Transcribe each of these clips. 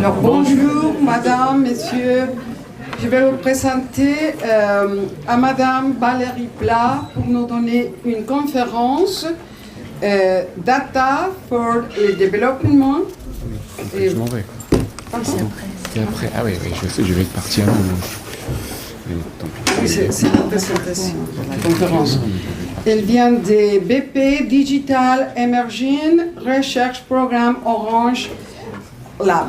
Alors bonjour madame, messieurs. Je vais vous présenter à madame Valérie Plat pour nous donner une conférence Data for the Development. Je m'en vais. C'est après. Ah oui, je vais partir. Oui, c'est la présentation de la conférence. Elle vient de BP Digital Emerging Research Program Orange Lab.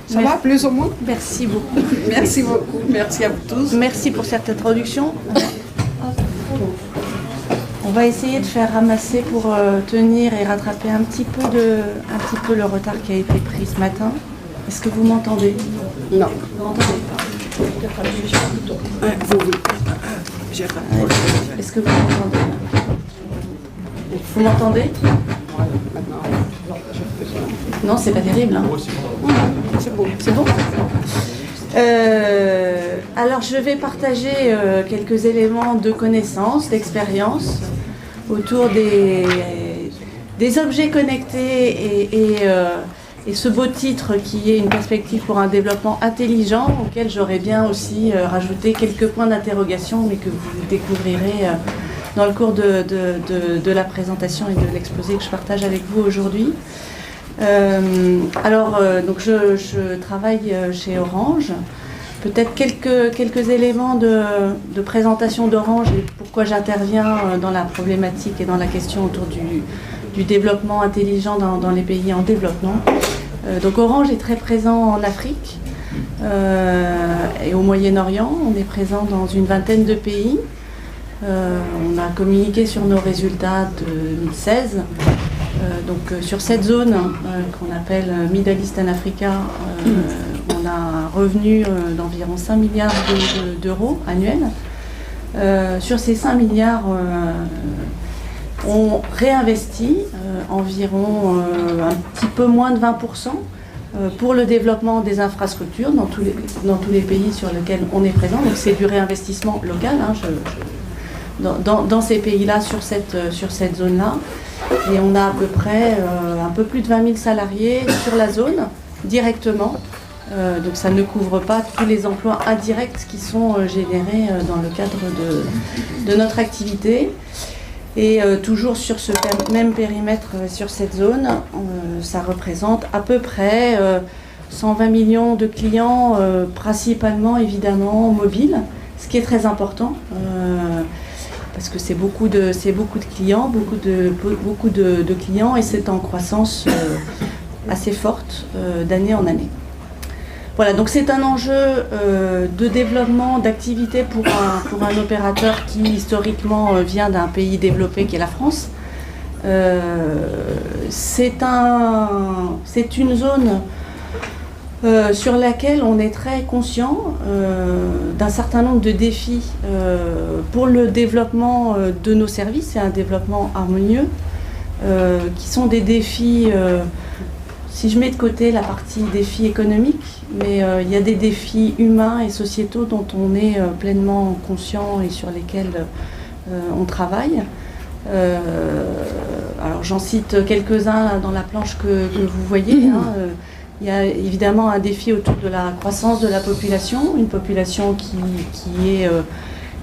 Ça va plus ou moins? Merci beaucoup. Merci beaucoup. Merci à vous tous. Merci pour cette introduction. On va essayer de faire ramasser pour tenir et rattraper un petit peu le retard qui a été pris ce matin. Est-ce que vous m'entendez? Non. Vous m'entendez pas? Est-ce que vous m'entendez? Vous m'entendez? Non, c'est pas terrible. Hein. C'est bon. C'est bon. Alors, je vais partager quelques éléments de connaissances, d'expérience autour des objets connectés et ce beau titre qui est une perspective pour un développement intelligent, auquel j'aurais bien aussi rajouté quelques points d'interrogation, mais que vous découvrirez dans le cours de la présentation et de l'exposé que je partage avec vous aujourd'hui. Donc je travaille chez Orange. Peut-être quelques éléments de présentation d'Orange et pourquoi j'interviens dans la problématique et dans la question autour du développement intelligent dans les pays en développement. Donc Orange est très présent en Afrique et au Moyen-Orient. On est présent dans une vingtaine de pays. On a communiqué sur nos résultats de 2016. Sur cette zone qu'on appelle Middle East and Africa, on a un revenu d'environ 5 milliards d'euros annuels. Sur ces 5 milliards, on réinvestit environ un petit peu moins de 20% pour le développement des infrastructures dans tous les pays sur lesquels on est présent. Donc c'est du réinvestissement local dans ces pays-là, sur cette zone-là. Et on a à peu près un peu plus de 20 000 salariés sur la zone, directement. Donc ça ne couvre pas tous les emplois indirects qui sont générés dans le cadre de notre activité. Et toujours sur ce même périmètre, sur cette zone, ça représente à peu près 120 millions de clients, principalement évidemment mobiles, ce qui est très important. Parce que c'est beaucoup de clients, beaucoup de clients, et c'est en croissance assez forte d'année en année. Voilà, donc c'est un enjeu de développement d'activité pour un opérateur qui historiquement vient d'un pays développé qui est la France. C'est une zone sur laquelle on est très conscient d'un certain nombre de défis pour le développement de nos services et un développement harmonieux, qui sont des défis, si je mets de côté la partie défis économiques, mais il y a des défis humains et sociétaux dont on est pleinement conscient et sur lesquels on travaille. Alors j'en cite quelques-uns dans la planche que vous voyez. Il y a évidemment un défi autour de la croissance de la population, une population qui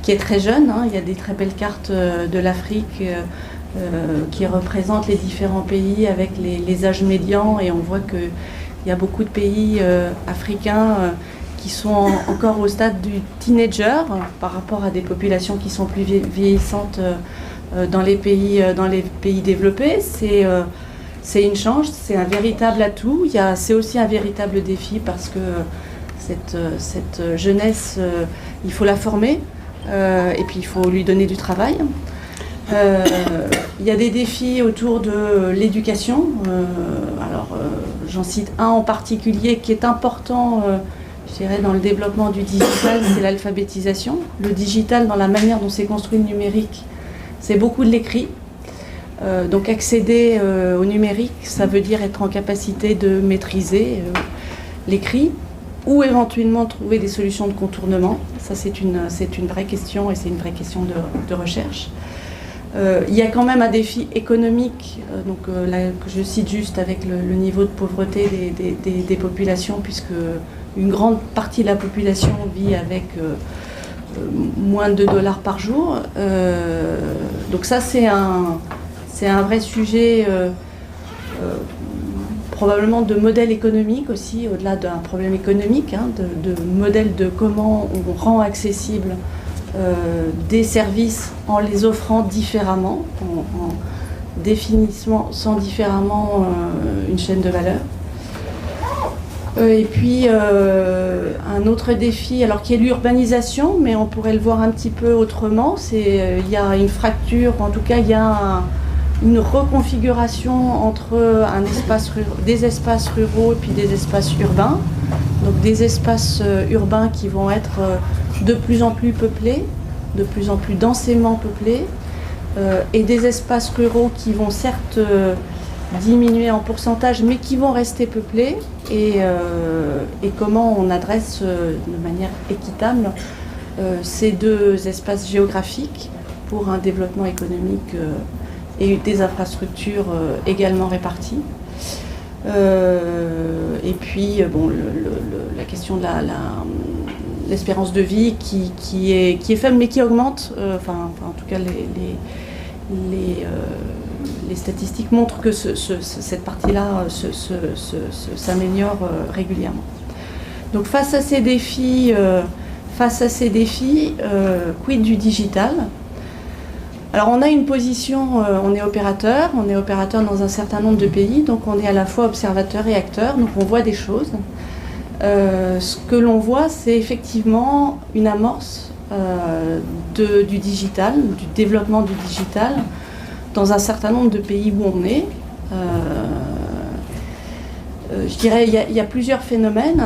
est très jeune. Il y a des très belles cartes de l'Afrique qui représentent les différents pays avec les âges médians, et on voit qu'il y a beaucoup de pays africains qui sont encore au stade du teenager par rapport à des populations qui sont plus vieillissantes dans les pays développés. C'est une chance, c'est un véritable atout. C'est aussi un véritable défi parce que cette jeunesse, il faut la former et puis il faut lui donner du travail. Il y a des défis autour de l'éducation. J'en cite un en particulier qui est important, je dirais, dans le développement du digital, c'est l'alphabétisation. Le digital, dans la manière dont c'est construit le numérique, c'est beaucoup de l'écrit. Donc accéder au numérique, ça veut dire être en capacité de maîtriser l'écrit ou éventuellement trouver des solutions de contournement. Ça, c'est une vraie question, et c'est une vraie question de recherche. Il y a quand même un défi économique, là, que je cite juste avec le niveau de pauvreté des populations, puisque une grande partie de la population vit avec moins de $2 par jour. Donc ça, c'est un vrai sujet probablement de modèle économique aussi, au-delà d'un problème économique, hein, de modèle de comment on rend accessible des services en les offrant différemment, en définissant différemment une chaîne de valeur. Et puis un autre défi, alors qui est l'urbanisation, mais on pourrait le voir un petit peu autrement, c'est il y a une fracture, en tout cas il y a une reconfiguration entre des espaces ruraux et puis des espaces urbains. Donc des espaces urbains qui vont être de plus en plus peuplés, de plus en plus densément peuplés, et des espaces ruraux qui vont certes diminuer en pourcentage, mais qui vont rester peuplés, et comment on adresse de manière équitable ces deux espaces géographiques pour un développement économique et des infrastructures également réparties. Et puis la question de l'espérance de vie qui est faible mais qui augmente, en tout cas les statistiques montrent que cette partie-là s'améliore régulièrement. Donc face à ces défis, quid du digital? Alors on a une position, on est opérateur dans un certain nombre de pays, donc on est à la fois observateur et acteur, donc on voit des choses. Ce que l'on voit, c'est effectivement une amorce du digital, du développement du digital, dans un certain nombre de pays où on est. Je dirais il y a plusieurs phénomènes.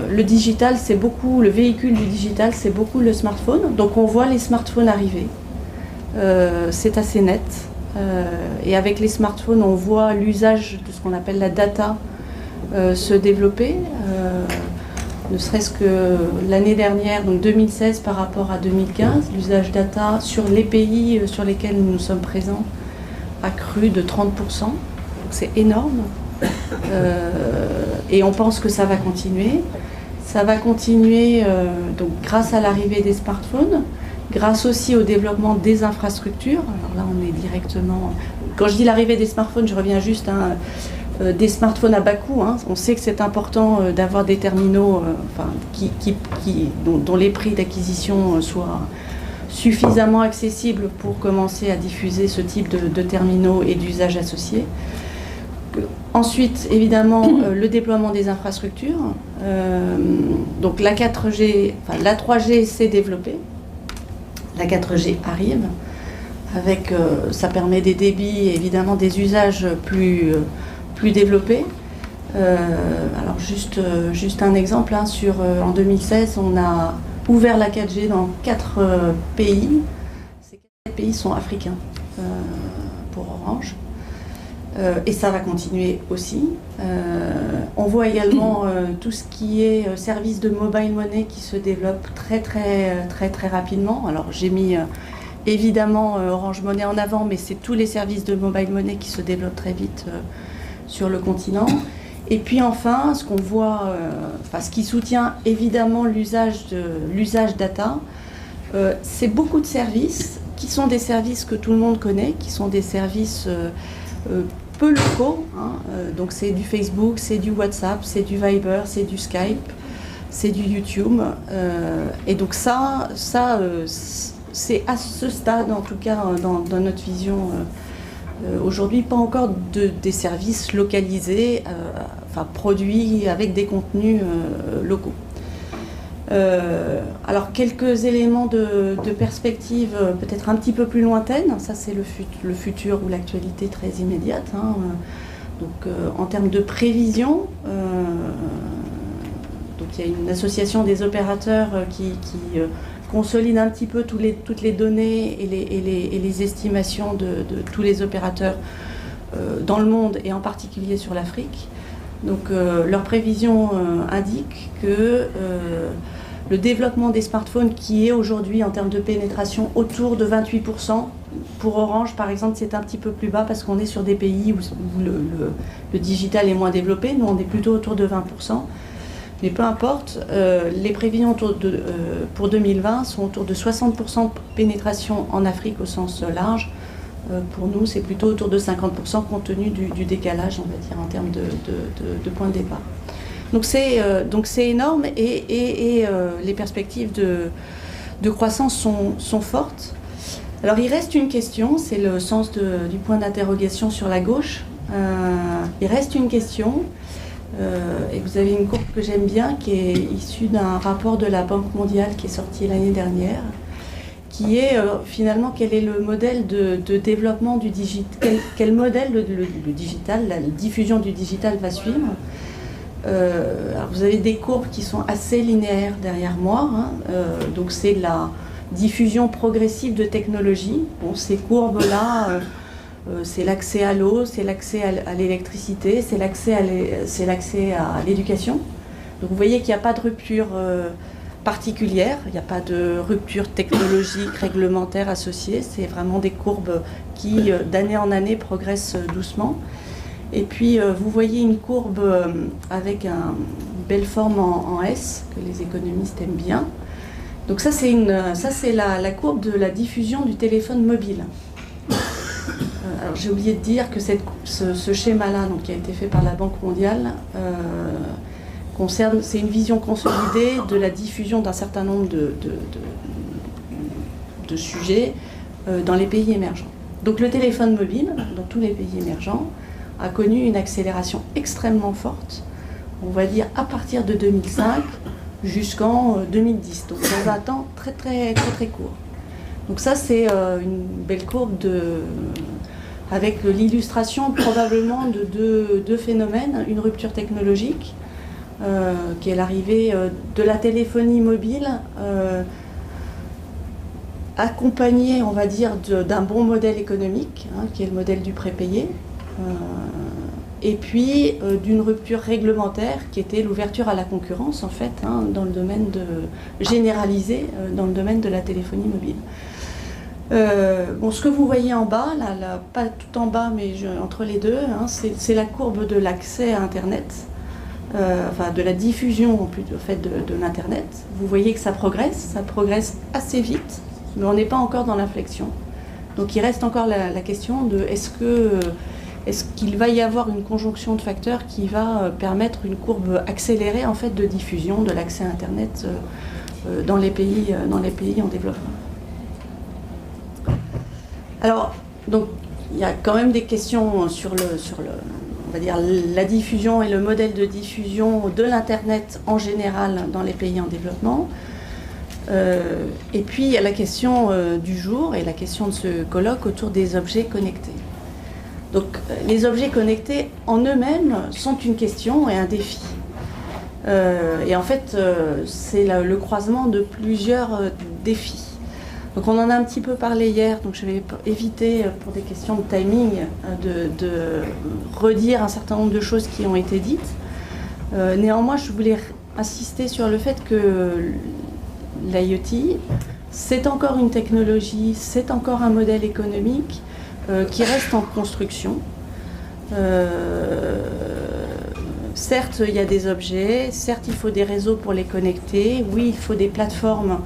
Le digital, le véhicule du digital, c'est beaucoup le smartphone. Donc on voit les smartphones arriver. C'est assez net. Et avec les smartphones, on voit l'usage de ce qu'on appelle la data se développer. Ne serait-ce que l'année dernière, donc 2016 par rapport à 2015, l'usage data sur les pays sur lesquels nous sommes présents a cru de 30%. Donc c'est énorme. Et on pense que ça va continuer. Ça va continuer donc grâce à l'arrivée des smartphones, grâce aussi au développement des infrastructures. Alors là, on est directement... Quand je dis l'arrivée des smartphones, je reviens juste à des smartphones à bas coût. Hein. On sait que c'est important d'avoir des terminaux dont les prix d'acquisition soient suffisamment accessibles pour commencer à diffuser ce type de terminaux et d'usages associés. Ensuite, évidemment, le déploiement des infrastructures. Donc la 4G, la 3G s'est développée. La 4G arrive. Ça permet des débits, évidemment, des usages plus développés. Alors juste un exemple, hein, en 2016, on a ouvert la 4G dans 4 pays. Ces 4 pays sont africains pour Orange. Et ça va continuer aussi. On voit également tout ce qui est service de mobile money qui se développe très rapidement. Alors j'ai mis évidemment Orange Money en avant, mais c'est tous les services de mobile money qui se développent très vite sur le continent. Et puis enfin, ce qu'on voit, ce qui soutient évidemment l'usage data, c'est beaucoup de services qui sont des services que tout le monde connaît, qui sont des services peu locaux, hein. Donc c'est du Facebook, c'est du WhatsApp, c'est du Viber, c'est du Skype, c'est du YouTube. Et donc ça c'est à ce stade, en tout cas dans notre vision aujourd'hui, pas encore des services localisés, produits avec des contenus locaux. Alors quelques éléments de perspective peut-être un petit peu plus lointaines, ça c'est le futur ou l'actualité très immédiate, hein. Donc en termes de prévision, donc il y a une association des opérateurs qui consolide un petit peu toutes les données et les estimations de tous les opérateurs dans le monde et en particulier sur l'Afrique. Donc leurs prévisions indiquent que le développement des smartphones qui est aujourd'hui en termes de pénétration autour de 28%. Pour Orange, par exemple, c'est un petit peu plus bas parce qu'on est sur des pays où le digital est moins développé. Nous, on est plutôt autour de 20%. Mais peu importe, les prévisions pour 2020 sont autour de 60% de pénétration en Afrique au sens large. Pour nous, c'est plutôt autour de 50% compte tenu du décalage, on va dire, en termes de point de départ. Donc c'est énorme et les perspectives de croissance sont fortes. Alors il reste une question, c'est le sens du point d'interrogation sur la gauche. Il reste une question, et vous avez une courbe que j'aime bien qui est issue d'un rapport de la Banque mondiale qui est sorti l'année dernière, qui est finalement quel est le modèle de développement du digital, quel modèle le digital, la diffusion du digital va suivre. Alors vous avez des courbes qui sont assez linéaires derrière moi, hein. Donc c'est la diffusion progressive de technologies. Bon, ces courbes-là, c'est l'accès à l'eau, c'est l'accès à l'électricité, c'est l'accès à l'éducation. Donc vous voyez qu'il n'y a pas de rupture particulière, il n'y a pas de rupture technologique, réglementaire associée, c'est vraiment des courbes qui, d'année en année, progressent doucement. Et puis, vous voyez une courbe avec une belle forme en S, que les économistes aiment bien. Donc ça, c'est la courbe de la diffusion du téléphone mobile. Alors, j'ai oublié de dire que ce schéma-là, donc, qui a été fait par la Banque mondiale, c'est une vision consolidée de la diffusion d'un certain nombre de sujets dans les pays émergents. Donc le téléphone mobile, dans tous les pays émergents, a connu une accélération extrêmement forte, on va dire à partir de 2005 jusqu'en 2010, donc dans un temps très court. Donc ça c'est une belle courbe avec l'illustration probablement de deux phénomènes, une rupture technologique qui est l'arrivée de la téléphonie mobile accompagnée, on va dire, d'un bon modèle économique, hein, qui est le modèle du prépayé, et puis d'une rupture réglementaire qui était l'ouverture à la concurrence, en fait, hein, dans le domaine généralisé dans le domaine de la téléphonie mobile. Bon, ce que vous voyez en bas, là, pas tout en bas, mais entre les deux, hein, c'est la courbe de l'accès à Internet, enfin de la diffusion en fait de l'Internet. Vous voyez que ça progresse assez vite, mais on n'est pas encore dans l'inflexion. Donc il reste encore la question de est-ce qu'il va y avoir une conjonction de facteurs qui va permettre une courbe accélérée en fait de diffusion de l'accès à Internet dans les pays en développement. Alors donc il y a quand même des questions sur on va dire la diffusion et le modèle de diffusion de l'Internet en général dans les pays en développement. Et puis il y a la question du jour et la question de ce colloque autour des objets connectés. Donc les objets connectés en eux-mêmes sont une question et un défi. Et en fait c'est le croisement de plusieurs défis. Donc on en a un petit peu parlé hier, donc je vais éviter pour des questions de timing de redire un certain nombre de choses qui ont été dites. Néanmoins je voulais insister sur le fait que l'IoT, c'est encore une technologie, c'est encore un modèle économique qui reste en construction. Certes, il y a des objets, certes, il faut des réseaux pour les connecter, oui, il faut des plateformes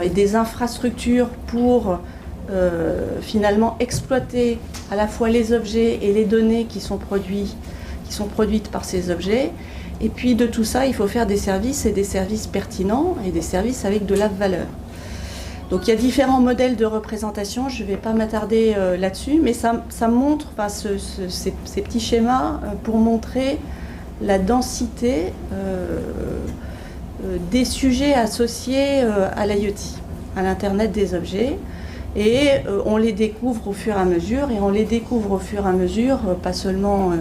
et des infrastructures pour finalement exploiter à la fois les objets et les données qui sont produites par ces objets. Et puis de tout ça, il faut faire des services et des services pertinents et des services avec de la valeur. Donc il y a différents modèles de représentation, je ne vais pas m'attarder là-dessus, mais ça montre ces petits schémas pour montrer la densité des sujets associés à l'IoT, à l'Internet des objets. Et on les découvre au fur et à mesure, pas seulement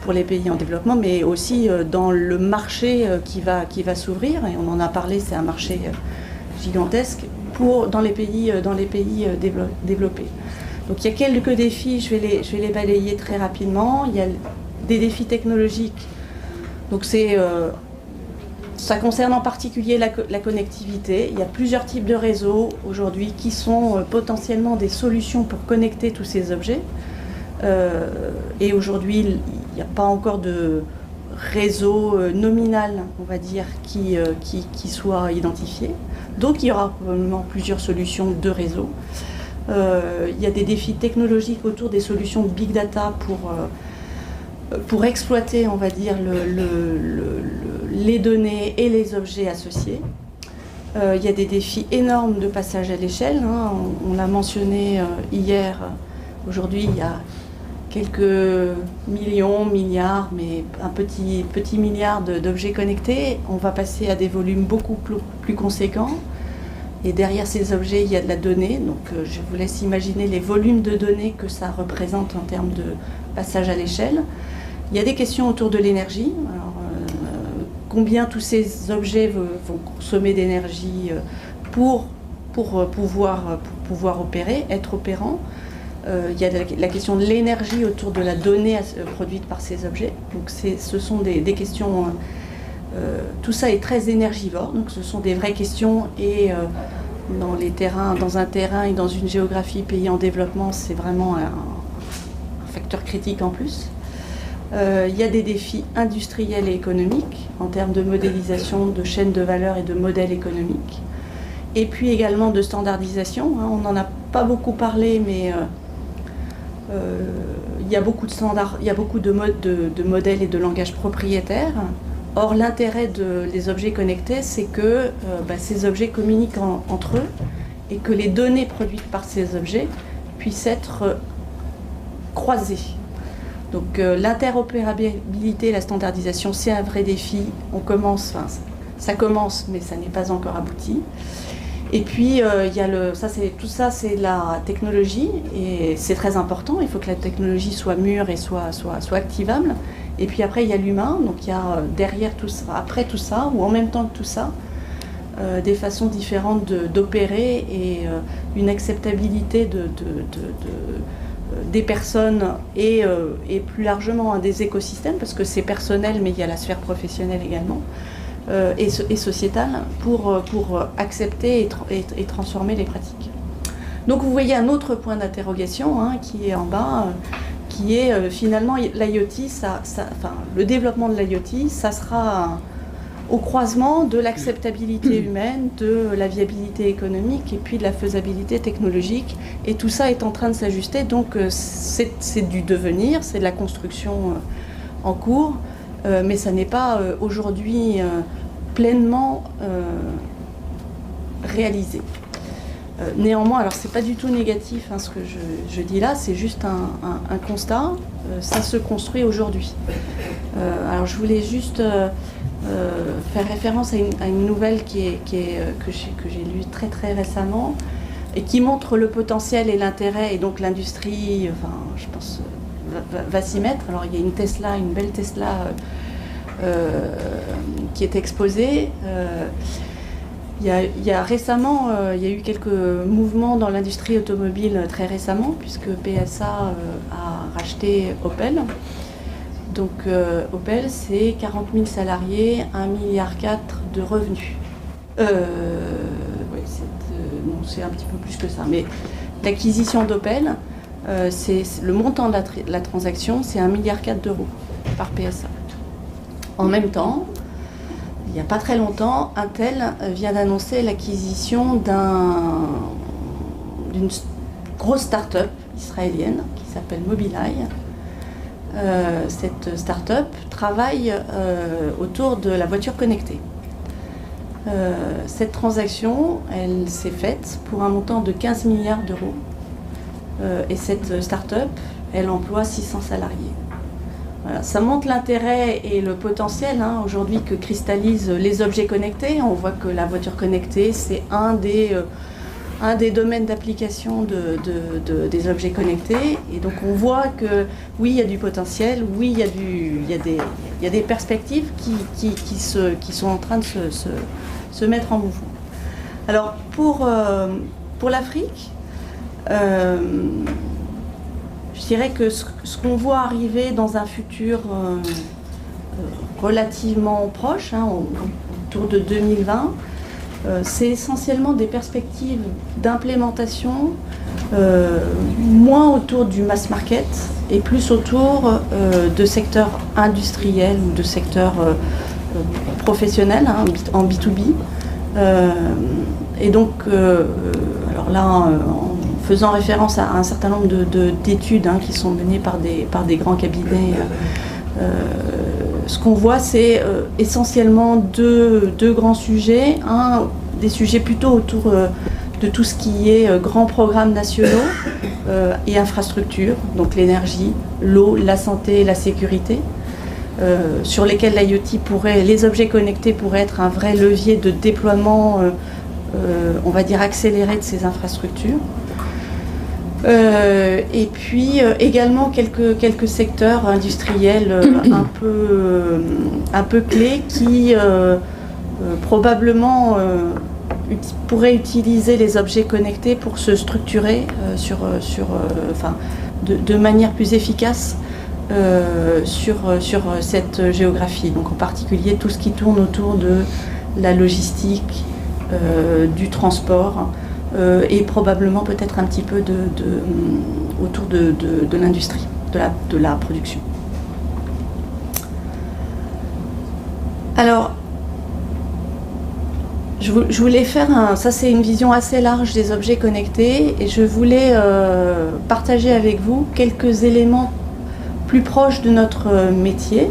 pour les pays en développement, mais aussi dans le marché qui va s'ouvrir, et on en a parlé, c'est un marché gigantesque dans les pays développés. Donc il y a quelques défis, je vais les balayer très rapidement. Il y a des défis technologiques, donc c'est Ça concerne en particulier la connectivité. Il y a plusieurs types de réseaux aujourd'hui qui sont potentiellement des solutions pour connecter tous ces objets. Et aujourd'hui, il n'y a pas encore de réseau nominal, on va dire, qui soit identifié. Donc il y aura probablement plusieurs solutions de réseau. Il y a des défis technologiques autour des solutions de big data pour exploiter, on va dire, les données et les objets associés. Il y a des défis énormes de passage à l'échelle, hein. On l'a mentionné hier. Aujourd'hui, il y a quelques millions, milliards, mais un petit milliard d'objets connectés. On va passer à des volumes beaucoup plus conséquents. Et derrière ces objets, il y a de la donnée. Donc je vous laisse imaginer les volumes de données que ça représente en termes de passage à l'échelle. Il y a des questions autour de l'énergie. Alors, combien tous ces objets vont consommer d'énergie pour pouvoir opérer, être opérants. Il y a la question de l'énergie autour de la donnée produite par ces objets. Donc ce sont des questions... tout ça est très énergivore, donc ce sont des vraies questions et dans un terrain et dans une géographie pays en développement, c'est vraiment un facteur critique en plus. Il y a des défis industriels et économiques en termes de modélisation, de chaînes de valeur et de modèles économiques. Et puis également de standardisation, hein. On n'en a pas beaucoup parlé, mais il y a beaucoup de standards, il y a beaucoup de modèles et de langages propriétaires. Or, l'intérêt des objets connectés, c'est que ces objets communiquent entre eux et que les données produites par ces objets puissent être croisées. Donc, l'interopérabilité et la standardisation, c'est un vrai défi. Ça commence, mais ça n'est pas encore abouti. Et puis, tout ça, c'est la technologie, et c'est très important. Il faut que la technologie soit mûre et soit activable. Et puis après, il y a l'humain, donc il y a derrière tout ça, après tout ça, ou en même temps que tout ça, des façons différentes d'opérer et une acceptabilité des personnes et plus largement des écosystèmes, parce que c'est personnel, mais il y a la sphère professionnelle également, et sociétale, pour accepter et transformer les pratiques. Donc vous voyez un autre point d'interrogation, hein, qui est en bas, qui est finalement l'IoT, le développement de l'IoT, ça sera au croisement de l'acceptabilité humaine, de la viabilité économique et puis de la faisabilité technologique. Et tout ça est en train de s'ajuster, donc c'est du devenir, c'est de la construction en cours, mais ça n'est pas aujourd'hui pleinement réalisé. Néanmoins, alors c'est pas du tout négatif, hein, ce que je dis là, c'est juste un constat, ça se construit aujourd'hui. Alors je voulais juste faire référence à une nouvelle que j'ai lue très très récemment et qui montre le potentiel et l'intérêt, et donc l'industrie, je pense, va s'y mettre. Alors il y a une belle Tesla qui est exposée. Il y a récemment, il y a eu quelques mouvements dans l'industrie automobile très récemment, puisque PSA a racheté Opel. Donc Opel, c'est 40 000 salariés, 1,4 milliard de revenus. Oui, c'est un petit peu plus que ça. Mais l'acquisition d'Opel, le montant de la transaction, c'est 1,4 milliard d'euros par PSA. En même temps, il n'y a pas très longtemps, Intel vient d'annoncer l'acquisition d'une grosse start-up israélienne qui s'appelle Mobileye. Cette start-up travaille autour de la voiture connectée. Cette transaction, elle s'est faite pour un montant de 15 milliards d'euros. Et cette start-up, elle emploie 600 salariés. Voilà, ça montre l'intérêt et le potentiel, hein, aujourd'hui, que cristallisent les objets connectés. On voit que la voiture connectée, c'est un des domaines d'application des objets connectés. Et donc on voit que oui, il y a du potentiel, oui, il y a des perspectives qui sont en train de se mettre en mouvement. Alors pour l'Afrique, je dirais que ce qu'on voit arriver dans un futur relativement proche, hein, autour de 2020, c'est essentiellement des perspectives d'implémentation, moins autour du mass market et plus autour de secteurs industriels ou de secteurs professionnels, hein, en B2B. Et donc, alors là, en faisant référence à un certain nombre d'études qui sont menées par des grands cabinets, ce qu'on voit, c'est essentiellement deux grands sujets. Des sujets plutôt autour de tout ce qui est grands programmes nationaux et infrastructures, donc l'énergie, l'eau, la santé et la sécurité, sur lesquels l'IoT les objets connectés pourraient être un vrai levier de déploiement, on va dire accéléré de ces infrastructures. Et puis également quelques secteurs industriels un peu clés qui probablement pourraient utiliser les objets connectés pour se structurer de manière plus efficace sur cette géographie. Donc en particulier tout ce qui tourne autour de la logistique, du transport, et probablement peut-être un petit peu autour de l'industrie, de la production. Alors, je voulais faire ça c'est une vision assez large des objets connectés, et je voulais partager avec vous quelques éléments plus proches de notre métier,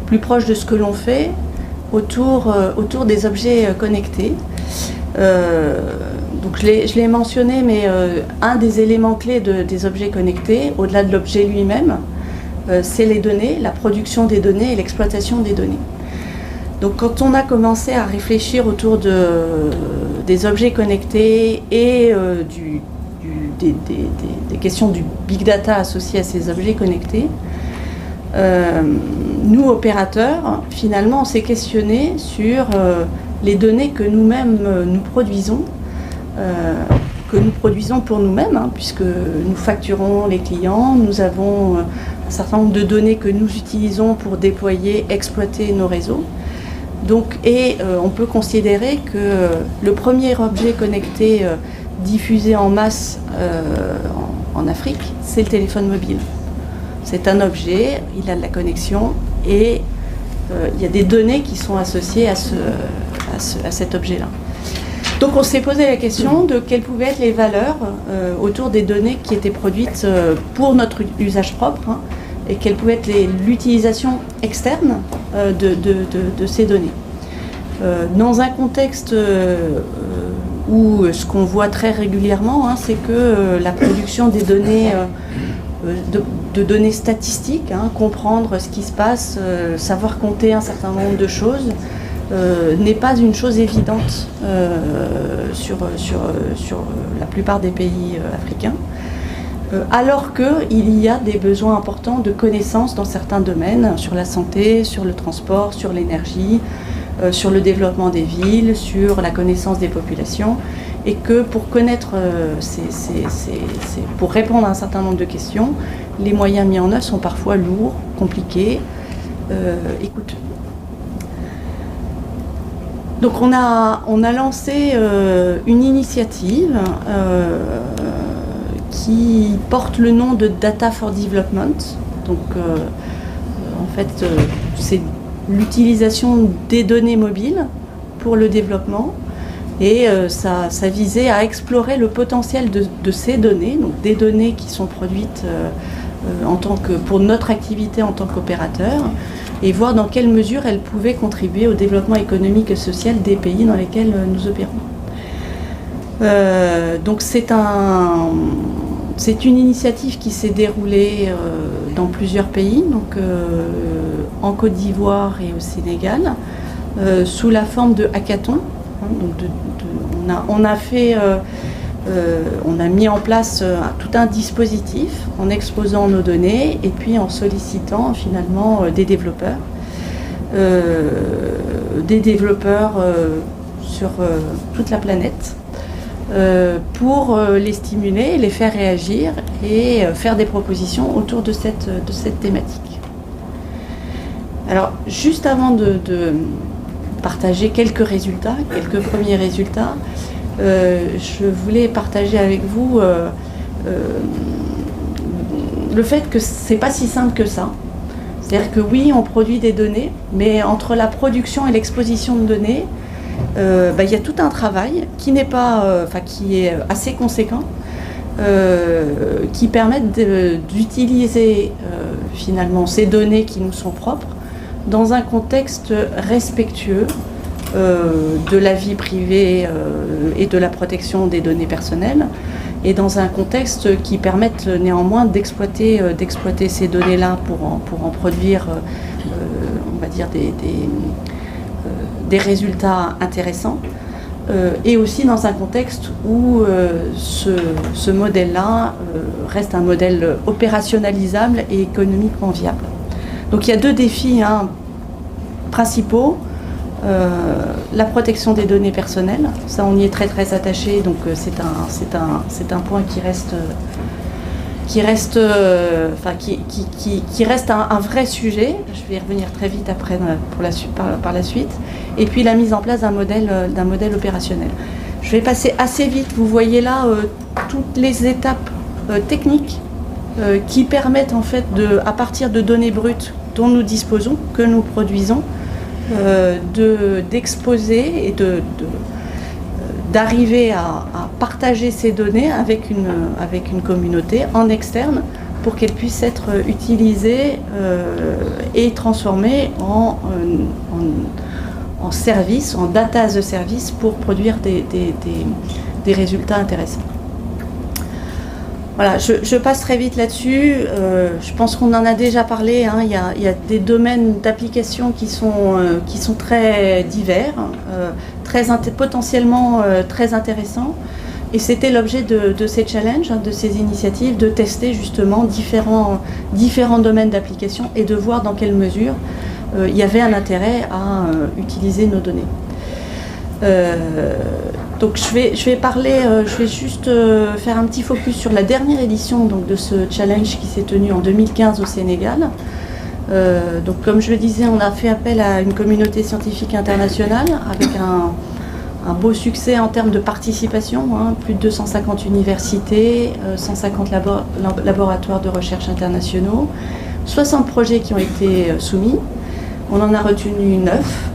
plus proches de ce que l'on fait autour des objets connectés. Donc je l'ai mentionné, mais un des éléments clés des objets connectés, au-delà de l'objet lui-même, c'est les données, la production des données et l'exploitation des données. Donc quand on a commencé à réfléchir autour des objets connectés et des questions du big data associées à ces objets connectés, nous, opérateurs, finalement, on s'est questionné sur les données que nous-mêmes nous produisons pour nous-mêmes, puisque nous facturons les clients, nous avons un certain nombre de données que nous utilisons pour déployer, exploiter nos réseaux. Donc, on peut considérer que le premier objet connecté diffusé en masse en Afrique, c'est le téléphone mobile. C'est un objet, il a de la connexion et il y a des données qui sont associées à cet objet-là. Donc on s'est posé la question de quelles pouvaient être les valeurs autour des données qui étaient produites pour notre usage propre, et quelle pouvait être l'utilisation externe de ces données. Dans un contexte où ce qu'on voit très régulièrement, c'est que la production des données, de données statistiques, comprendre ce qui se passe, savoir compter un certain nombre de choses, n'est pas une chose évidente sur la plupart des pays africains. Alors qu'il y a des besoins importants de connaissances dans certains domaines, sur la santé, sur le transport, sur l'énergie, sur le développement des villes, sur la connaissance des populations, et que pour connaître, pour répondre à un certain nombre de questions, les moyens mis en œuvre sont parfois lourds, compliqués et coûteux. Donc on a lancé une initiative qui porte le nom de Data for Development. Donc, en fait, c'est l'utilisation des données mobiles pour le développement, et ça visait à explorer le potentiel de ces données, donc des données qui sont produites pour notre activité en tant qu'opérateur, et voir dans quelle mesure elles pouvaient contribuer au développement économique et social des pays dans lesquels nous opérons. Donc c'est une initiative qui s'est déroulée dans plusieurs pays, donc en Côte d'Ivoire et au Sénégal, sous la forme de hackathons. Donc on a mis en place tout un dispositif en exposant nos données et puis en sollicitant finalement des développeurs sur toute la planète, pour les stimuler, les faire réagir et faire des propositions autour de cette thématique. Alors, juste avant de partager quelques résultats, quelques premiers résultats. Je voulais partager avec vous le fait que c'est pas si simple que ça. C'est-à-dire que oui, on produit des données, mais entre la production et l'exposition de données, il y a tout un travail qui n'est pas, qui est assez conséquent, qui permettent d'utiliser finalement ces données qui nous sont propres dans un contexte respectueux de la vie privée et de la protection des données personnelles, et dans un contexte qui permette néanmoins d'exploiter ces données-là pour en produire, on va dire, des résultats intéressants, et aussi dans un contexte où ce modèle-là reste un modèle opérationnalisable et économiquement viable. Donc il y a deux défis principaux. La protection des données personnelles, ça on y est très très attaché, donc c'est un point qui reste un vrai sujet. Je vais y revenir très vite après par la suite. Et puis la mise en place d'un modèle opérationnel. Je vais passer assez vite. Vous voyez là toutes les étapes techniques qui permettent en fait à partir de données brutes dont nous disposons, que nous produisons, d'exposer et d'arriver à partager ces données avec une communauté en externe pour qu'elles puissent être utilisées et transformées en services, en data as a service pour produire des résultats intéressants. Voilà, je passe très vite là-dessus. Je pense qu'on en a déjà parlé. Il y a des domaines d'application qui sont très divers, potentiellement très intéressants. Et c'était l'objet de ces challenges, de ces initiatives, de tester justement différents domaines d'application et de voir dans quelle mesure il y avait un intérêt à utiliser nos données. Donc je vais juste faire un petit focus sur la dernière édition donc, de ce challenge qui s'est tenu en 2015 au Sénégal. Donc comme je le disais, on a fait appel à une communauté scientifique internationale avec un beau succès en termes de participation, plus de 250 universités, 150 laboratoires de recherche internationaux, 60 projets qui ont été soumis. On en a retenu 9.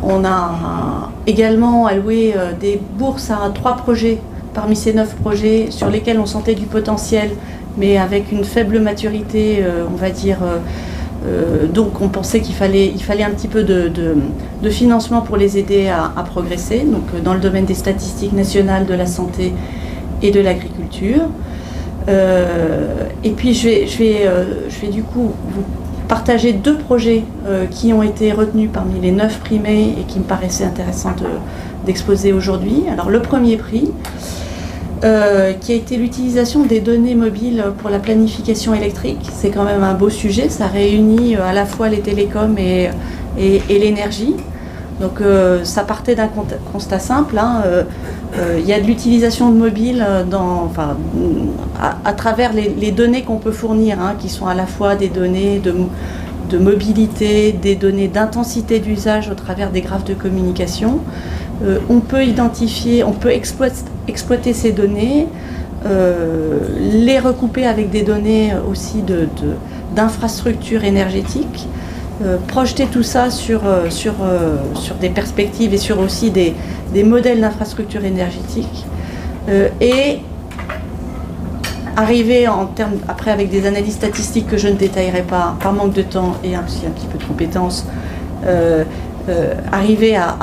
On a également alloué des bourses à 3 projets parmi ces 9 projets sur lesquels on sentait du potentiel, mais avec une faible maturité, on va dire. Donc on pensait qu'il fallait un petit peu de financement pour les aider à progresser, donc dans le domaine des statistiques nationales, de la santé et de l'agriculture. Et puis je vais du coup vous partager 2 projets qui ont été retenus parmi les 9 primés et qui me paraissaient intéressants d'exposer aujourd'hui. Alors le premier prix, qui a été l'utilisation des données mobiles pour la planification électrique. C'est quand même un beau sujet, ça réunit à la fois les télécoms et l'énergie. Donc ça partait d'un constat simple, il y a de l'utilisation de mobile à travers les données qu'on peut fournir, qui sont à la fois des données de mobilité, des données d'intensité d'usage au travers des graphes de communication. On peut identifier, on peut exploiter ces données, les recouper avec des données aussi d'infrastructures énergétiques, projeter tout ça sur des perspectives et sur aussi des modèles d'infrastructures énergétiques, et arriver en termes, après avec des analyses statistiques que je ne détaillerai pas par manque de temps et aussi un petit peu de compétences, arriver à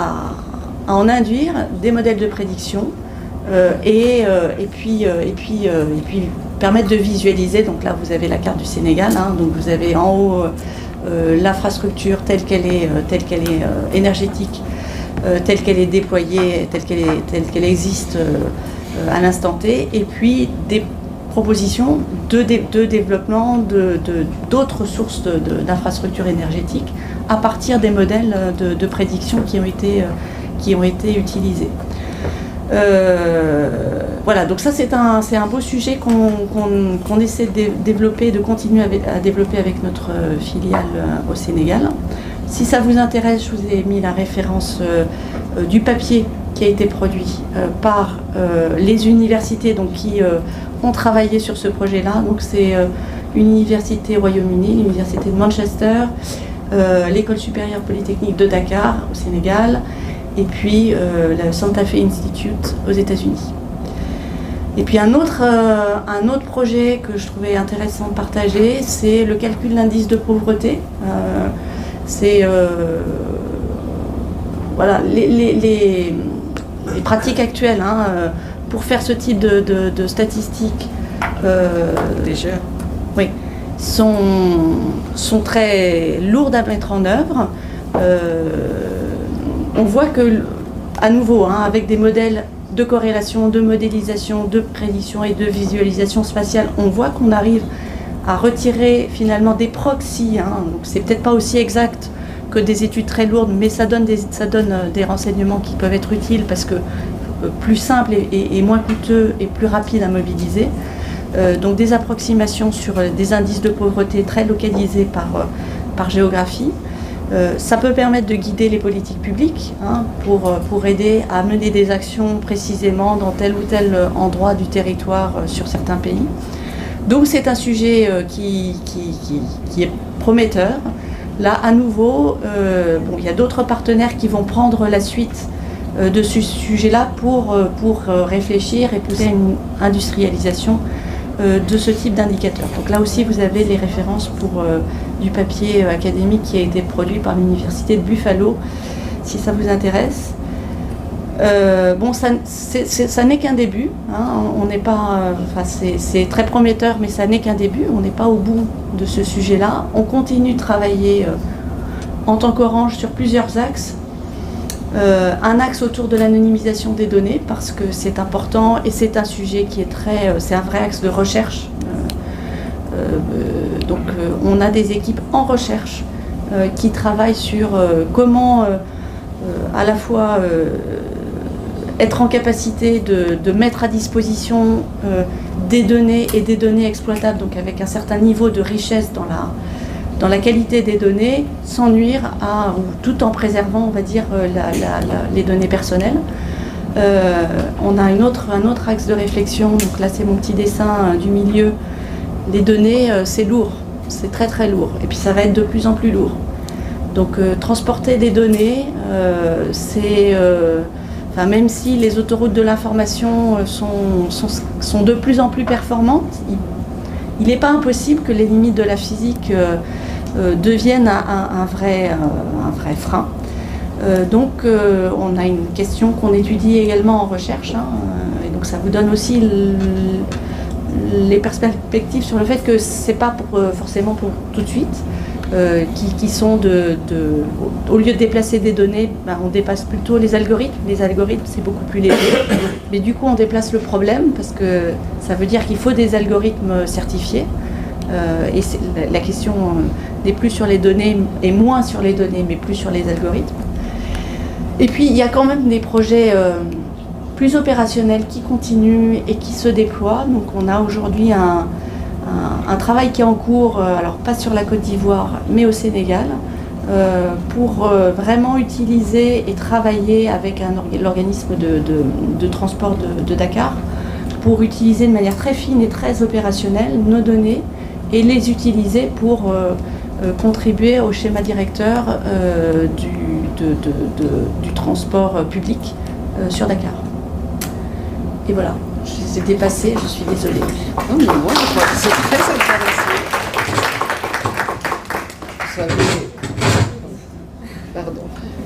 en induire des modèles de prédiction et puis permettre de visualiser. Donc là vous avez la carte du Sénégal, donc vous avez en haut l'infrastructure telle qu'elle est énergétique, telle qu'elle est déployée, telle qu'elle existe à l'instant T, et puis des propositions de développement d'autres sources d'infrastructures énergétiques à partir des modèles de prédiction qui ont été utilisés. Voilà, donc ça c'est un beau sujet qu'on essaie de développer, de continuer à développer avec notre filiale au Sénégal. Si ça vous intéresse, je vous ai mis la référence du papier qui a été produit par les universités donc, qui ont travaillé sur ce projet-là. Donc c'est une université au Royaume-Uni, l'université de Manchester, l'école supérieure polytechnique de Dakar au Sénégal, et puis le Santa Fe Institute aux États-Unis. Et puis un autre projet que je trouvais intéressant de partager, c'est le calcul de l'indice de pauvreté. C'est voilà, les pratiques actuelles pour faire ce type de statistiques. Déjà. Oui, sont très lourdes à mettre en œuvre. On voit que, à nouveau, avec des modèles de corrélation, de modélisation, de prédiction et de visualisation spatiale, on voit qu'on arrive à retirer finalement des proxys. Donc c'est peut-être pas aussi exact que des études très lourdes, mais ça donne des renseignements qui peuvent être utiles parce que plus simples et moins coûteux et plus rapides à mobiliser. Donc des approximations sur des indices de pauvreté très localisés par géographie. Ça peut permettre de guider les politiques publiques pour aider à mener des actions précisément dans tel ou tel endroit du territoire sur certains pays. Donc c'est un sujet qui est prometteur. Là, à nouveau, il y a d'autres partenaires qui vont prendre la suite de ce sujet-là pour réfléchir et pousser à une industrialisation de ce type d'indicateur. Donc là aussi, vous avez les références pour du papier académique qui a été produit par l'université de Buffalo, si ça vous intéresse. Ça n'est qu'un début. On n'est pas, c'est très prometteur, mais ça n'est qu'un début. On n'est pas au bout de ce sujet-là. On continue de travailler en tant qu'Orange sur plusieurs axes. Un axe autour de l'anonymisation des données parce que c'est important et c'est un sujet qui est c'est un vrai axe de recherche. Donc on a des équipes en recherche qui travaillent sur comment à la fois être en capacité de mettre à disposition des données et des données exploitables, donc avec un certain niveau de richesse dans la qualité des données, sans nuire tout en préservant, on va dire, les données personnelles. On a un autre axe de réflexion, donc là c'est mon petit dessin du milieu. Les données, c'est lourd, c'est très très lourd, et puis ça va être de plus en plus lourd. Donc transporter des données, même si les autoroutes de l'information sont de plus en plus performantes, il n'est pas impossible que les limites de la physique deviennent un vrai frein. Donc on a une question qu'on étudie également en recherche, et donc ça vous donne aussi les perspectives sur le fait que c'est pas forcément pour tout de suite, qui sont au lieu de déplacer des données, on dépasse plutôt les algorithmes. Les algorithmes, c'est beaucoup plus léger, mais du coup on déplace le problème parce que ça veut dire qu'il faut des algorithmes certifiés, et la question n'est plus sur les données et moins sur les données, mais plus sur les algorithmes. Et puis il y a quand même des projets plus opérationnels qui continuent et qui se déploient. Donc on a aujourd'hui un travail qui est en cours, alors pas sur la Côte d'Ivoire, mais au Sénégal, pour vraiment utiliser et travailler avec l'organisme de transport de Dakar, pour utiliser de manière très fine et très opérationnelle nos données et les utiliser pour contribuer au schéma directeur du transport public sur Dakar. Et voilà, je les ai dépassés, je suis désolée. Non, mais moi, je crois que c'est très intéressant.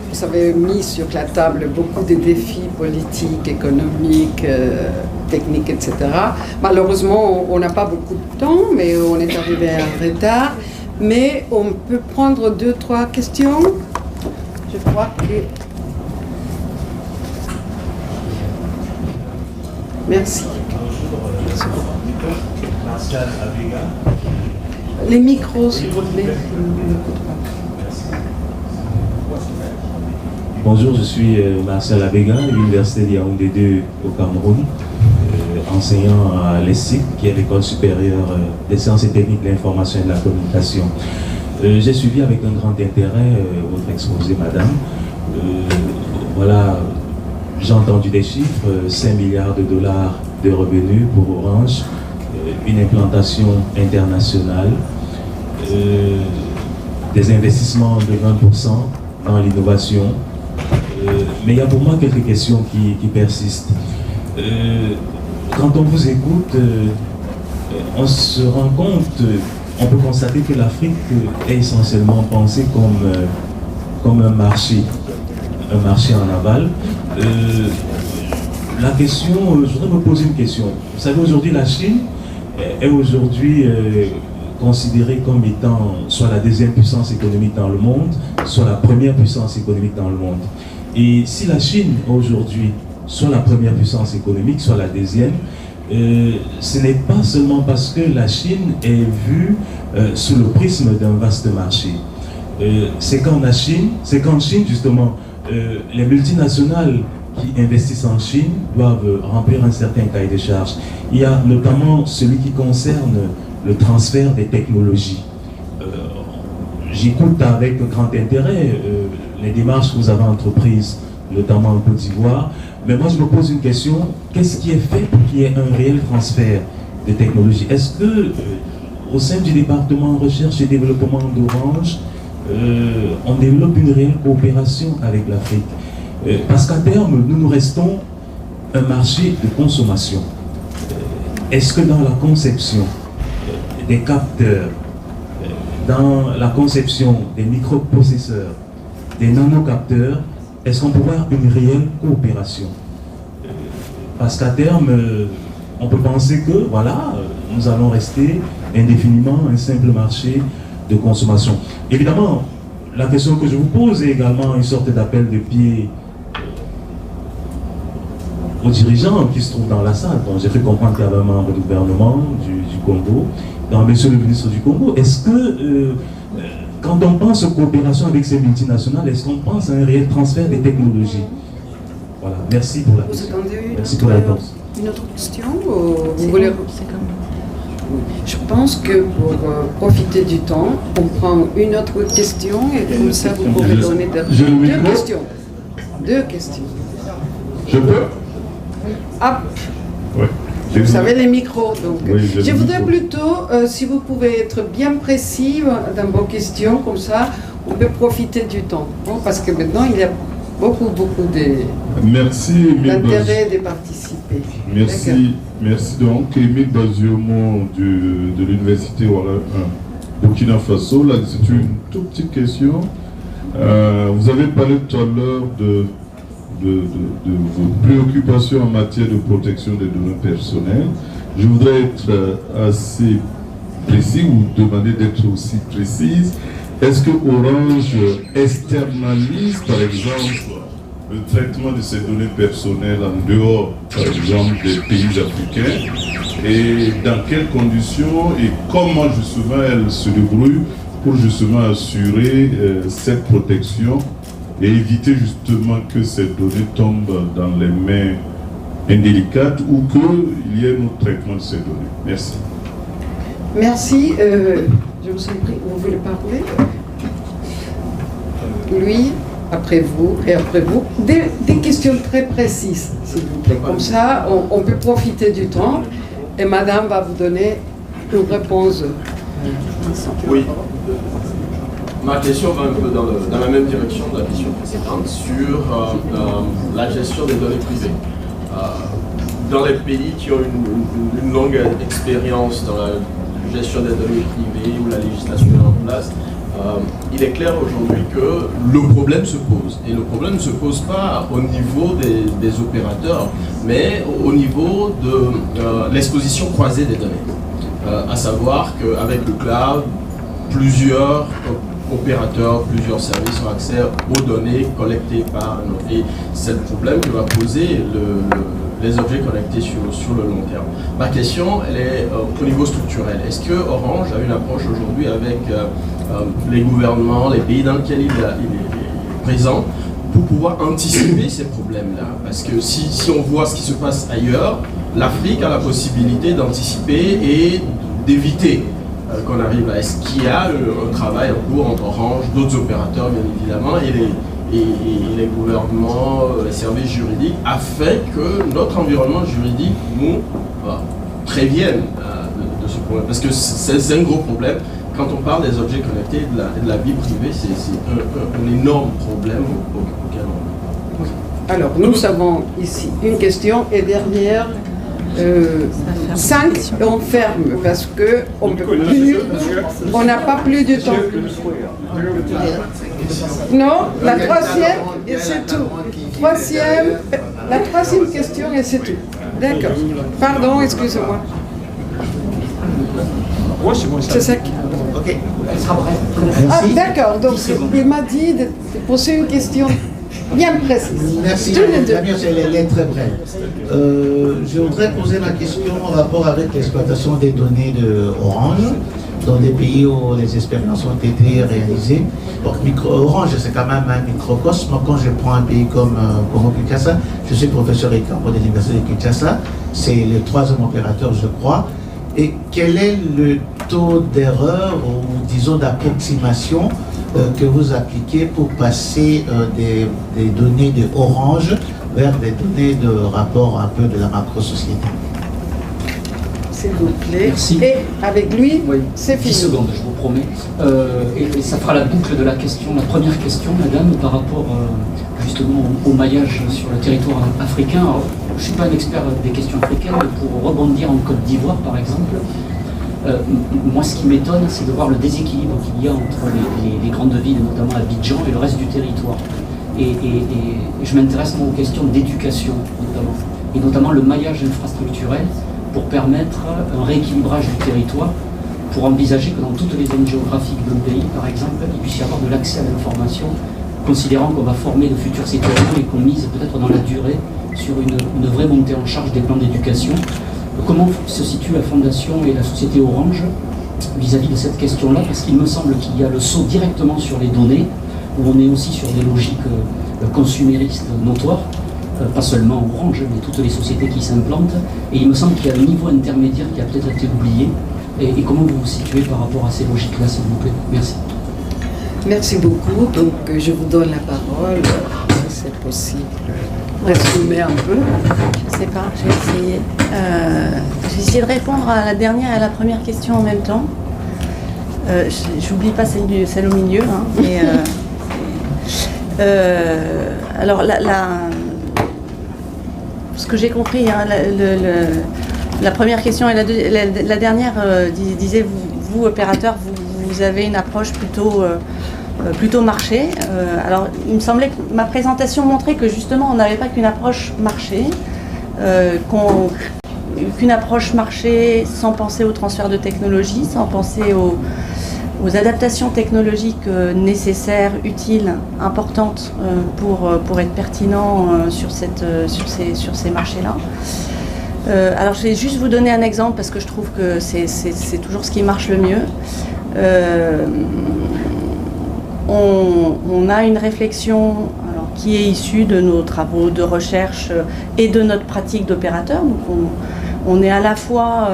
Vous avez mis sur la table beaucoup de défis politiques, économiques, techniques, etc. Malheureusement, on n'a pas beaucoup de temps, mais on est arrivé en retard. Mais on peut prendre 2-3 questions. Je crois que... Merci. Les micros, s'il vous plaît. Bonjour, je suis Marcel Abega, de l'Université de Yaoundé 2 au Cameroun, enseignant à l'ESSIC, qui est l'École supérieure des sciences et techniques de l'information et de la communication. J'ai suivi avec un grand intérêt votre exposé, madame. Voilà, j'ai entendu des chiffres, 5 milliards de dollars de revenus pour Orange, une implantation internationale, des investissements de 20% dans l'innovation. Mais il y a pour moi quelques questions qui persistent. Quand on vous écoute, on se rend compte, on peut constater que l'Afrique est essentiellement pensée comme un marché en aval. La question, je voudrais me poser une question. Vous savez, aujourd'hui, la Chine est aujourd'hui considérée comme étant soit la deuxième puissance économique dans le monde, soit la première puissance économique dans le monde. Et si la Chine, aujourd'hui, soit la première puissance économique, soit la deuxième, ce n'est pas seulement parce que la Chine est vue sous le prisme d'un vaste marché. C'est qu'en Chine, justement, les multinationales qui investissent en Chine doivent remplir un certain cahier de charges. Il y a notamment celui qui concerne le transfert des technologies. J'écoute avec grand intérêt les démarches que vous avez entreprises, notamment en Côte d'Ivoire. Mais moi, je me pose une question, qu'est-ce qui est fait pour qu'il y ait un réel transfert de technologies? Est-ce que, au sein du département recherche et développement d'Orange, on développe une réelle coopération avec l'Afrique? Parce qu'à terme, nous restons un marché de consommation. Est-ce que dans la conception des capteurs, dans la conception des microprocesseurs, des nanocapteurs, est-ce qu'on peut voir une réelle coopération? Parce qu'à terme, on peut penser que, voilà, nous allons rester indéfiniment un simple marché de consommation. Évidemment, la question que je vous pose est également une sorte d'appel de pied aux dirigeants qui se trouvent dans la salle. Donc, j'ai fait comprendre qu'il y avait un membre du gouvernement du Congo, donc monsieur le ministre du Congo. Est-ce que, quand on pense aux coopérations avec ces multinationales, est-ce qu'on pense à un réel transfert des technologies? Voilà, merci pour la question. Merci pour la réponse. Une autre question vous voulez... Je pense que pour profiter du temps, on prend une autre question et comme ça vous pourrez donner deux questions. Deux questions. Je peux? Hop. Oui. Vous savez les micros, donc Oui, je voudrais plutôt, si vous pouvez être bien précis dans vos questions, comme ça on peut profiter du temps. Bon, parce que maintenant il y a beaucoup d'intérêt de participer. Merci donc Émile Baziomo de l'Université Burkina Faso. Là, c'est une toute petite question. Vous avez parlé tout à l'heure de vos préoccupations en matière de protection des données personnelles. Je voudrais être assez précis ou demander d'être aussi précise. Est-ce que Orange externalise, par exemple, le traitement de ces données personnelles en dehors, par exemple, des pays africains? Et dans quelles conditions et comment justement elle se débrouille pour justement assurer cette protection et éviter justement que ces données tombent dans les mains indélicates ou qu'il y ait un autre traitement de ces données? Merci. Merci. Je vous en prie, vous voulez parler? Lui, après vous, et après vous. Des questions très précises, s'il vous plaît. Comme ça, on peut profiter du temps et madame va vous donner une réponse. Oui. Ma question va un peu dans la même direction de la question précédente sur la gestion des données privées. Dans les pays qui ont une longue expérience dans la gestion des données privées où la législation est en place, il est clair aujourd'hui que le problème se pose. Et le problème ne se pose pas au niveau des opérateurs, mais au niveau de l'exposition croisée des données. À savoir qu'avec le cloud, plusieurs opérateurs, plusieurs services ont accès aux données collectées par un autre. Et c'est le problème que va poser les objets connectés sur le long terme. Ma question, elle est au niveau structurel. Est-ce que Orange a une approche aujourd'hui avec les gouvernements, les pays dans lesquels il est présent, pour pouvoir anticiper ces problèmes-là? Parce que si on voit ce qui se passe ailleurs, l'Afrique a la possibilité d'anticiper et d'éviter qu'on arrive là? Est-ce qu'il y a un travail en cours entre Orange, d'autres opérateurs bien évidemment, et les gouvernements, les services juridiques, afin que notre environnement juridique nous prévienne de ce problème? Parce que c'est un gros problème. Quand on parle des objets connectés et de la vie privée, c'est un énorme problème auquel on... Alors, nous avons ici une question et derrière 5, on ferme parce que on n'a pas plus de temps. Non, la troisième et c'est tout. La troisième question et c'est tout. D'accord. Pardon, excusez-moi. C'est ça. Ok, elle sera brève. Ah, d'accord. Donc, il m'a dit de poser une question bien précise. Merci, Damien, elle est très brève. Je voudrais poser ma question en rapport avec l'exploitation des données de Orange dans des pays où les expériences ont été réalisées. Donc, Orange, c'est quand même un microcosme. Quand je prends un pays comme Congo-Kinshasa, je suis professeur éclairant de l'Université de Kinshasa, c'est le 3e opérateur, je crois. Et quel est le taux d'erreur ou disons d'approximation que vous appliquez pour passer des données de Orange vers des données de rapport un peu de la macro-société? S'il vous plaît. Merci. Et avec lui, Oui, c'est 10 fini. secondes, je vous promets. Et ça fera la boucle de la question. La première question, madame, par rapport justement au maillage sur le territoire africain. Alors, je ne suis pas un expert des questions africaines, mais pour rebondir en Côte d'Ivoire, par exemple, moi, ce qui m'étonne, c'est de voir le déséquilibre qu'il y a entre les grandes villes, notamment Abidjan, et le reste du territoire. Et je m'intéresse moi aux questions d'éducation, notamment, et notamment le maillage infrastructurel pour permettre un rééquilibrage du territoire, pour envisager que dans toutes les zones géographiques d'un pays, par exemple, il puisse y avoir de l'accès à l'information, considérant qu'on va former de futurs citoyens et qu'on mise peut-être dans la durée sur une vraie montée en charge des plans d'éducation. Comment se situe la Fondation et la société Orange vis-à-vis de cette question-là? Parce qu'il me semble qu'il y a le saut directement sur les données, où on est aussi sur des logiques consuméristes notoires, pas seulement Orange, mais toutes les sociétés qui s'implantent. Et il me semble qu'il y a un niveau intermédiaire qui a peut-être été oublié. Et comment vous vous situez par rapport à ces logiques-là, s'il vous plaît? Merci. Merci beaucoup. Donc, je vous donne la parole, si c'est possible. Résumer un peu. Je ne sais pas, je vais essayer. J'ai essayé de répondre à la dernière et à la première question en même temps. J'oublie pas celle au milieu. Hein, mais, alors, ce que j'ai compris, hein, la première question et la dernière disait, vous opérateurs, vous avez une approche plutôt marché. Alors, il me semblait que ma présentation montrait que justement, on n'avait pas qu'une approche marché, qu'une approche marché sans penser au transfert de technologie, sans penser aux adaptations technologiques nécessaires, utiles, importantes pour être pertinent sur ces marchés-là. Alors, je vais juste vous donner un exemple parce que je trouve que c'est toujours ce qui marche le mieux. On a une réflexion qui est issue de nos travaux de recherche et de notre pratique d'opérateur. Donc on est à la fois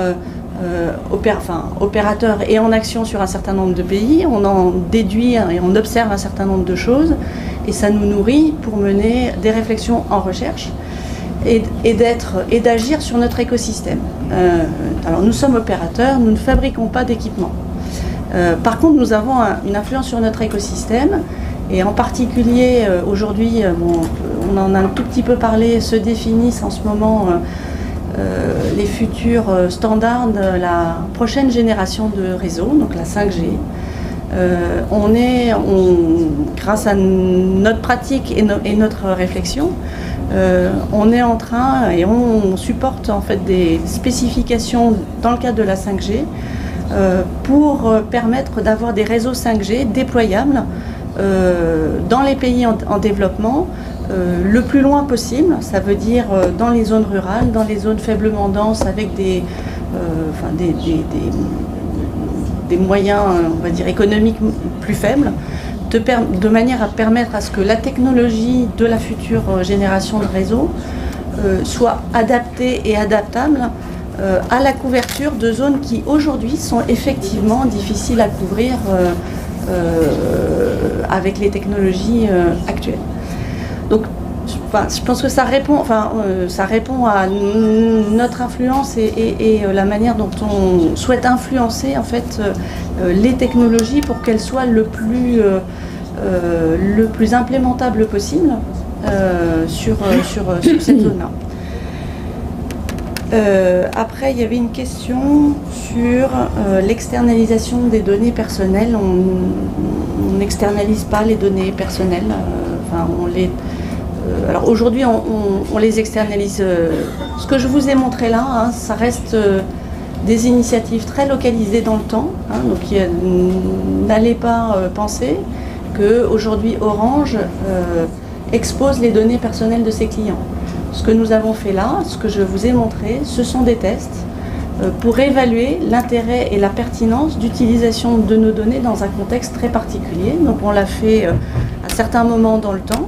opérateur et en action sur un certain nombre de pays. On en déduit et on observe un certain nombre de choses et ça nous nourrit pour mener des réflexions en recherche et d'agir sur notre écosystème. Alors nous sommes opérateurs, nous ne fabriquons pas d'équipements. Par contre, nous avons une influence sur notre écosystème et en particulier aujourd'hui, on en a un tout petit peu parlé, se définissent en ce moment les futurs standards de la prochaine génération de réseaux, donc la 5G. Grâce à notre pratique et notre réflexion, on est en train et on supporte en fait des spécifications dans le cadre de la 5G pour permettre d'avoir des réseaux 5G déployables dans les pays en développement le plus loin possible. Ça veut dire dans les zones rurales, dans les zones faiblement denses avec des moyens, on va dire, économiques plus faibles, de manière à permettre à ce que la technologie de la future génération de réseaux soit adaptée et adaptable à la couverture de zones qui aujourd'hui sont effectivement difficiles à couvrir avec les technologies actuelles. Donc, je pense que ça répond à notre influence et la manière dont on souhaite influencer en fait les technologies pour qu'elles soient le plus implémentable possible sur cette zone-là. Après, il y avait une question sur l'externalisation des données personnelles. On n'externalise pas les données personnelles. Alors aujourd'hui, on les externalise. Ce que je vous ai montré là, hein, ça reste des initiatives très localisées dans le temps. Hein, donc n'allez pas penser qu'aujourd'hui Orange expose les données personnelles de ses clients. Ce que nous avons fait là, ce que je vous ai montré, ce sont des tests pour évaluer l'intérêt et la pertinence d'utilisation de nos données dans un contexte très particulier. Donc on l'a fait à certains moments dans le temps.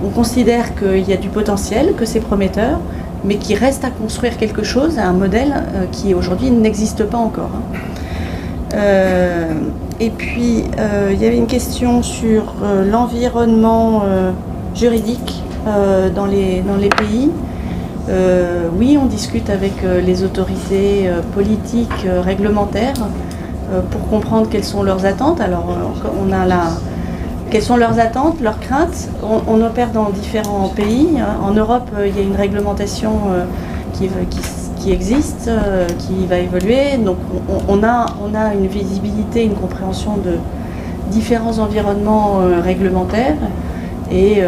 On considère qu'il y a du potentiel, que c'est prometteur, mais qu'il reste à construire quelque chose, un modèle qui aujourd'hui n'existe pas encore. Et puis, il y avait une question sur l'environnement juridique dans les pays. Oui, on discute avec les autorités politiques, réglementaires, pour comprendre quelles sont leurs attentes. Alors, on a quelles sont leurs attentes, leurs craintes. On opère dans différents pays. En Europe, il y a une réglementation qui existe, qui va évoluer. Donc on a une visibilité, une compréhension de différents environnements réglementaires et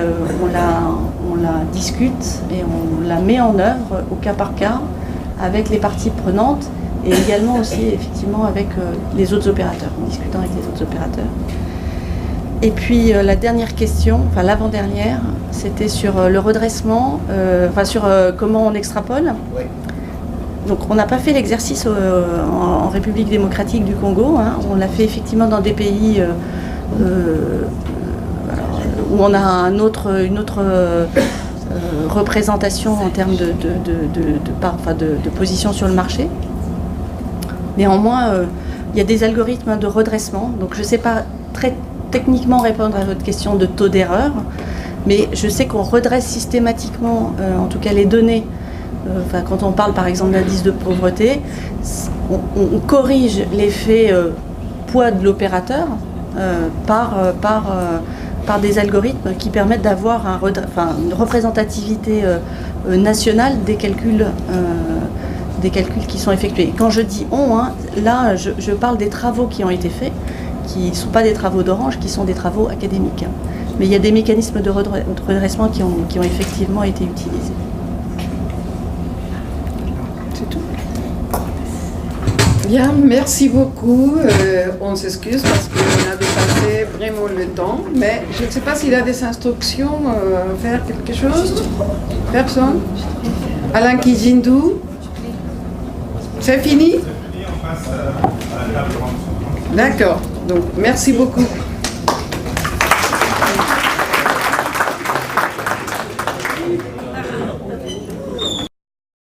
on la discute et on la met en œuvre au cas par cas avec les parties prenantes et également aussi effectivement avec les autres opérateurs, en discutant avec les autres opérateurs. Et puis la dernière question, enfin l'avant-dernière, c'était sur le redressement, sur comment on extrapole. Oui. Donc on n'a pas fait l'exercice en République démocratique du Congo, hein. On l'a fait effectivement dans des pays où on a une autre représentation en termes de position sur le marché. Néanmoins, il y a des algorithmes de redressement, donc je ne sais pas très techniquement répondre à votre question de taux d'erreur, mais je sais qu'on redresse systématiquement, en tout cas les données. Quand on parle par exemple d'indice de pauvreté, on corrige l'effet poids de l'opérateur par des algorithmes qui permettent d'avoir une représentativité nationale des calculs qui sont effectués. Quand je dis on, hein, là je parle des travaux qui ont été faits, qui ne sont pas des travaux d'Orange, qui sont des travaux académiques. Mais il y a des mécanismes de redressement qui ont effectivement été utilisés. C'est tout. Bien, merci beaucoup. On s'excuse parce qu'on a dépassé vraiment le temps, mais je ne sais pas s'il y a des instructions à faire quelque chose. Personne? Alain Kijindou? C'est fini? D'accord. Donc, merci beaucoup.